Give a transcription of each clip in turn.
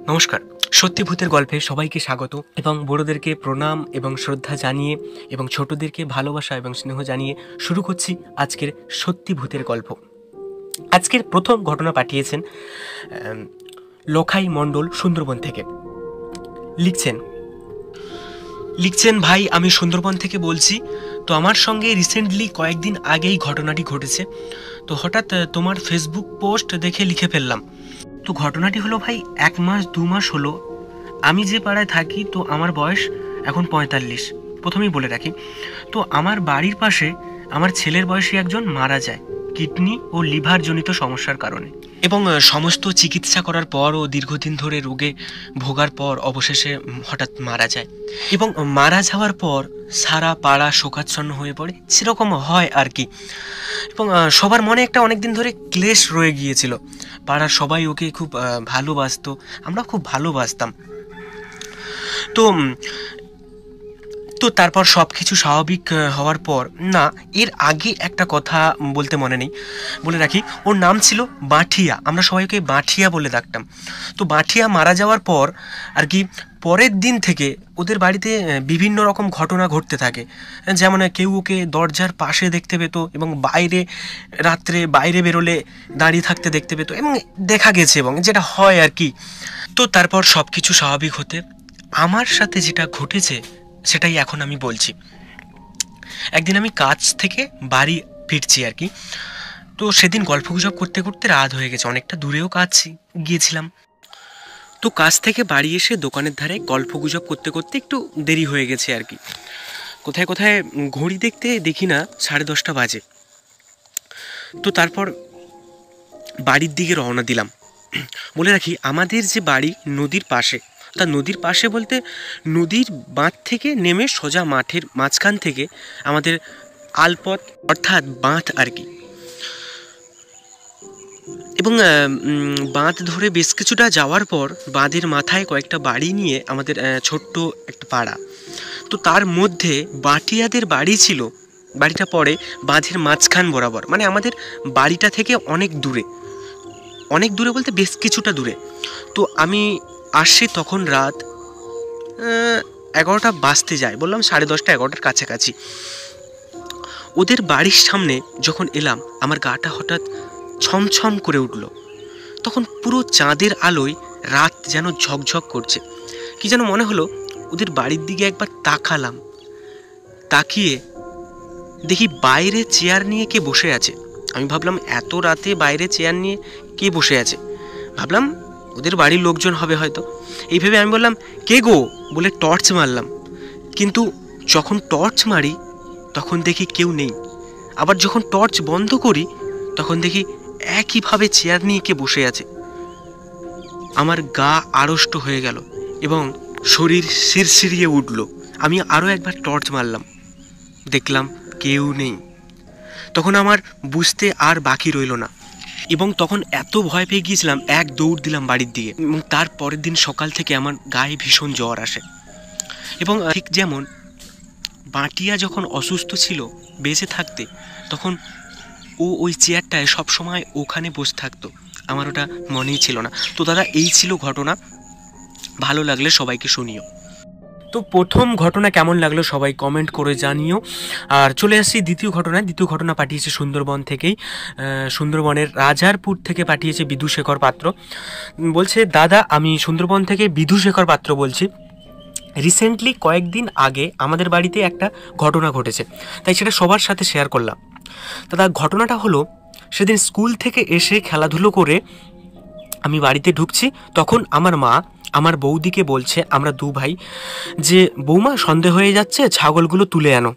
নমস্কার। সত্যি ভূতের গল্পে সবাইকে স্বাগত এবং বড়দেরকে প্রণাম এবং শ্রদ্ধা জানিয়ে এবং ছোটদেরকে ভালোবাসা এবং স্নেহ জানিয়ে শুরু করছি আজকের সত্যি ভূতের গল্প। আজকের প্রথম ঘটনা পাঠিয়েছেন লখাই মণ্ডল সুন্দরবন থেকে। লিখছেন লিখছেন ভাই, আমি সুন্দরবন থেকে বলছি। তো আমার সঙ্গে রিসেন্টলি কয়েকদিন আগেই ঘটনাটি ঘটেছে। তো হঠাৎ তোমার ফেসবুক পোস্ট দেখে লিখে ফেললাম। তো ঘটনাটি হলো ভাই, 1 মাস 2 মাস হলো আমি যে পাড়ায় থাকি, তো আমার বয়স এখন 45। প্রথমেই বলে রাখি, তো আমার বাড়ির পাশে আমার ছেলের বয়সী একজন মারা যায় কিডনি ও লিভার জনিত সমস্যার কারণে, এবং সমস্ত চিকিৎসা করার পর ও দীর্ঘদিন ধরে রোগে ভোগার পর অবশেষে হঠাৎ মারা যায়। এবং মারা যাওয়ার পর সারা পাড়া শোকাচ্ছন্ন হয়ে পড়ে, সেরকম হয় আর কি। এবং সবার মনে একটা অনেক দিন ধরে ক্লেশ রয়ে গিয়েছিল। পাড়ার সবাই ওকে খুব ভালোবাসতো, আমরা খুব ভালোবাসতাম। তো তো তারপর সব কিছু স্বাভাবিক হওয়ার পর, না, এর আগে একটা কথা বলতে মনে নেই, বলে রাখি। ওর নাম ছিল বাঁঠিয়া, আমরা সবাইকে বাঁঠিয়া বলে ডাকতাম। তো বাঁঠিয়া মারা যাওয়ার পর আর কি পরের দিন থেকে ওদের বাড়িতে বিভিন্ন রকম ঘটনা ঘটতে থাকে। যেমন কেউ ওকে দরজার পাশে দেখতে পেতো এবং রাত্রে বাইরে বেরোলে দাঁড়িয়ে থাকতে দেখতে পেতো, এবং দেখা গেছে এবং যেটা হয় আর কি। তো তারপর সব কিছু স্বাভাবিক হতে আমার সাথে যেটা ঘটেছে সেটাই এখন আমি বলছি। একদিন আমি কাজ থেকে বাড়ি ফিরছি আর কি। তো সেদিন গল্পগুজব করতে করতে রাত হয়ে গেছে, অনেকটা দূরেও কাজ গিয়েছিলাম। তো কাজ থেকে বাড়ি এসে দোকানের ধারে গল্পগুজব করতে করতে একটু দেরি হয়ে গেছে আর কি। কোথায় কোথায় ঘড়ি দেখতে দেখি না 10:30 বাজে। তো তারপর বাড়ির দিকে রওনা দিলাম। বলে রাখি, আমাদের যে বাড়ি নদীর পাশে, তা নদীর পাশে বলতে নদীর বাঁধ থেকে নেমে সোজা মাঠের মাঝখান থেকে আমাদের আলপথ, অর্থাৎ বাঁধ আর কি। এবং বাঁধ ধরে বেশ কিছুটা যাওয়ার পর বাঁধের মাথায় কয়েকটা বাড়ি নিয়ে আমাদের ছোট্ট একটা পাড়া। তো তার মধ্যে বাটিয়াদের বাড়ি ছিল। বাড়িটা পড়ে বাঁধের মাঝখান বরাবর, মানে আমাদের বাড়িটা থেকে অনেক দূরে, অনেক দূরে বলতে বেশ কিছুটা দূরে। তো আমি আসছি তখন রাত 11টা বাজতে যায়, বললাম 10:30 11টার কাছাকাছি। ওদের বাড়ির সামনে যখন এলাম, আমার গাটা হঠাৎ ছমছম করে উঠল। তখন পুরো চাঁদের আলোয় রাত যেন ঝকঝক করছে। কি যেন মনে হলো, ওদের বাড়ির দিকে একবার তাকালাম। তাকিয়ে দেখি বাইরে চেয়ার নিয়ে কে বসে আছে। আমি ভাবলাম এত রাতে বাইরে চেয়ার নিয়ে কে বসে আছে, ভাবলাম ওদের বাড়ির লোকজন হবে হয়তো। এই ভেবে আমি বললাম, কে গো, বলে টর্চ মারলাম। কিন্তু যখন টর্চ মারি তখন দেখি কেউ নেই। আবার যখন টর্চ বন্ধ করি তখন দেখি একইভাবে চেয়ার নিয়ে কে বসে আছে। আমার গা আড়ষ্ট হয়ে গেল এবং শরীর শিরশিরিয়ে উঠল। আমি আরও একবার টর্চ মারলাম, দেখলাম কেউ নেই। তখন আমার বুঝতে আর বাকি রইল না, এবং তখন এত ভয় পেয়ে গিয়েছিলাম, এক দৌড় দিলাম বাড়ির দিকে। এবং তার পরের দিন সকাল থেকে আমার গায়ে ভীষণ জ্বর আসে। এবং ঠিক যেমন বাঁটিয়া যখন অসুস্থ ছিল বেঁচে থাকতে, তখন ও ওই চেয়ারটায় সবসময় ওখানে বসে থাকতো, আমার ওটা মনেই ছিল না। তো দাদা, এই ছিল ঘটনা। ভালো লাগলে সবাইকে শুনিও। তো প্রথম ঘটনা কেমন লাগলো সবাই কমেন্ট করে জানিও। আর চলে আসছি দ্বিতীয় ঘটনায়। দ্বিতীয় ঘটনা পাঠিয়েছে সুন্দরবন থেকেই, সুন্দরবনের রাজারপুর থেকে পাঠিয়েছে বিধুশেখর পাত্র। বলছে, দাদা আমি সুন্দরবন থেকে বিধুশেখর পাত্র বলছি। রিসেন্টলি কয়েকদিন আগে আমাদের বাড়িতে একটা ঘটনা ঘটেছে, তাই সেটা সবার সাথে শেয়ার করলাম। দাদা, ঘটনাটা হলো, সেদিন স্কুল থেকে এসে খেলাধুলো করে আমি বাড়িতে ঢুকছি, তখন আমার মা আমার বৌদিকে বলছে, আমরা দু ভাই, যে বৌমা সন্ধে হয়ে যাচ্ছে, ছাগলগুলো তুলে আনো।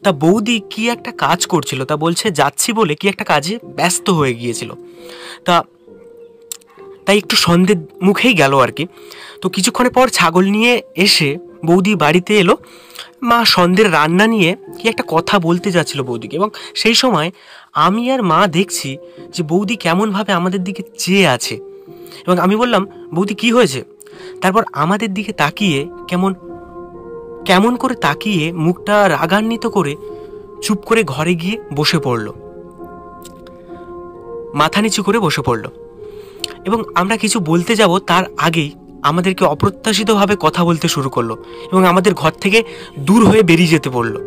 তা বৌদি কি একটা কাজ করছিল, তা বলছে যাচ্ছি বলে কি একটা কাজে ব্যস্ত হয়ে গিয়েছিল। তা তাই একটু সন্ধ্যের মুখেই গেল আর কি। তো কিছুক্ষণের পর ছাগল নিয়ে এসে বৌদি বাড়িতে এলো। মা সন্ধ্যের রান্না নিয়ে কি একটা কথা বলতে যাচ্ছিল বৌদিকে, এবং সেই সময় আমি আর মা দেখছি যে বৌদি কেমনভাবে আমাদের দিকে চেয়ে আছে। এবং আমি বললাম, বৌদি কি হয়েছে? তারপর আমাদের দিকে তাকিয়ে কেমন কেমন করে তাকিয়ে মুখটা রাগান্বিত করে চুপ করে ঘরে গিয়ে বসে পড়ল, মাথা নিচু করে বসে পড়ল। এবং আমরা কিছু বলতে যাব তার আগেই আমাদেরকে অপ্রত্যাশিতভাবে কথা বলতে শুরু করলো এবং আমাদের ঘর থেকে দূর হয়ে বেরিয়ে যেতে বললো,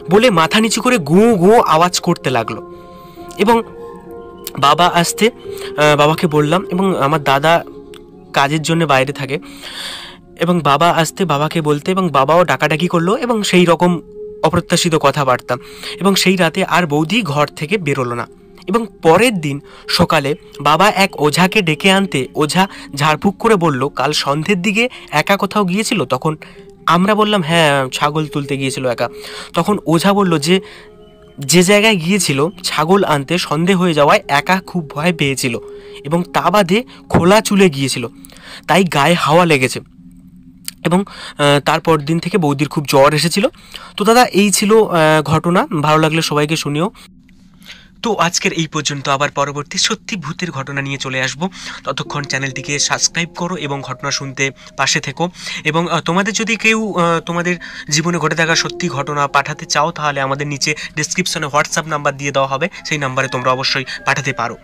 বলে মাথা নিচু করে গুঁ গুঁ আওয়াজ করতে লাগলো। এবং বাবা আসতে বাবাকে বললাম, এবং আমার দাদা কাজের জন্য বাইরে থাকে, এবং বাবা আসতে বাবাকে বলতে, এবং বাবাও ডাকাডাকি করলো এবং সেই রকম অপ্রত্যাশিত কথাবার্তা। এবং সেই রাতে আর বৌদি ঘর থেকে বেরোলো না। এবং পরের দিন সকালে বাবা এক ওঝাকে ডেকে আনতে ওঝা ঝাড়ফুঁক করে বলল, কাল সন্ধ্যের দিকে একা কোথাও গিয়েছিল? তখন আমরা বললাম, হ্যাঁ, ছাগল তুলতে গিয়েছিল একা। তখন ওঝা বলল যে যে জায়গায় গিয়েছিল ছাগল আনতে সন্ধে হয়ে যাওয়ায় একা খুব ভয় পেয়েছিল এবং তা বাদে খোলা চুলে গিয়েছিল, তাই গায়ে হাওয়া লেগেছে। এবং তারপর দিন থেকে বৌদির খুব জ্বর এসেছিল। তো দাদা এই ছিল ঘটনা। ভালো লাগলে সবাইকে শুনিও। তো আজকের এই পর্যন্ত, আবার পরবর্তী সত্যি ভূতের ঘটনা নিয়ে চলে আসব। ততক্ষণ চ্যানেলটিকে সাবস্ক্রাইব করো এবং ঘটনা শুনতে পাশে থেকো। এবং তোমাদের যদি কেউ তোমাদের জীবনে ঘটে থাকা সত্যি ঘটনা পাঠাতে চাও, তাহলে আমাদের নিচে ডেসক্রিপশনে হোয়াটসঅ্যাপ নাম্বার দিয়ে দেওয়া হবে, সেই নাম্বারে তোমরা অবশ্যই পাঠাতে পারো।